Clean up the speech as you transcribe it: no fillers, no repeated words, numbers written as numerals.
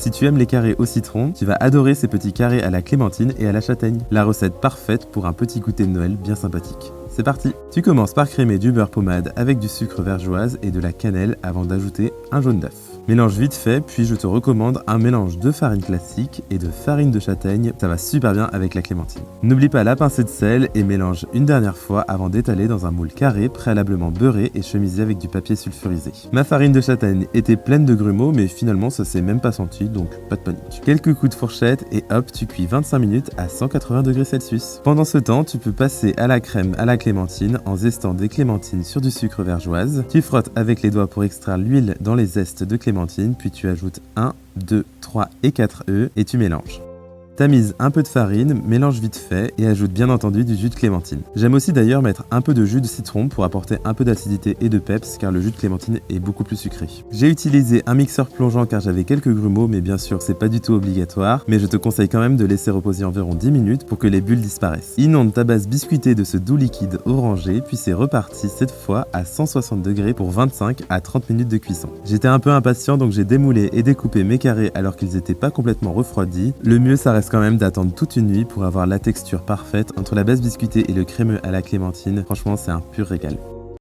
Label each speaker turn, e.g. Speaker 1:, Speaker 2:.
Speaker 1: si tu aimes les carrés au citron, tu vas adorer ces petits carrés à la clémentine et à la châtaigne. La recette parfaite pour un petit goûter de Noël bien sympathique. C'est parti! Tu commences par crémer du beurre pommade avec du sucre vergeoise et de la cannelle avant d'ajouter un jaune d'œuf. Mélange vite fait, puis je te recommande un mélange de farine classique et de farine de châtaigne, ça va super bien avec la clémentine. N'oublie pas la pincée de sel et mélange une dernière fois avant d'étaler dans un moule carré préalablement beurré et chemisé avec du papier sulfurisé. Ma farine de châtaigne était pleine de grumeaux mais finalement ça s'est même pas senti donc pas de panique. Quelques coups de fourchette et hop, tu cuis 25 minutes à 180 degrés Celsius. Pendant ce temps, tu peux passer à la crème à la clémentine en zestant des clémentines sur du sucre vergeoise. Tu frottes avec les doigts pour extraire l'huile dans les zestes de clémentine, puis tu ajoutes 1, 2, 3 et 4 œufs et tu mélanges. Tamise un peu de farine, mélange vite fait et ajoute bien entendu du jus de clémentine. J'aime aussi d'ailleurs mettre un peu de jus de citron pour apporter un peu d'acidité et de peps car le jus de clémentine est beaucoup plus sucré. J'ai utilisé un mixeur plongeant car j'avais quelques grumeaux mais bien sûr c'est pas du tout obligatoire, mais je te conseille quand même de laisser reposer environ 10 minutes pour que les bulles disparaissent. Inonde ta base biscuitée de ce doux liquide orangé puis c'est reparti cette fois à 160 degrés pour 25 à 30 minutes de cuisson. J'étais un peu impatient donc j'ai démoulé et découpé mes carrés alors qu'ils n'étaient pas complètement refroidis. Le mieux ça reste quand même d'attendre toute une nuit pour avoir la texture parfaite entre la base biscuitée et le crémeux à la clémentine. Franchement, c'est un pur régal.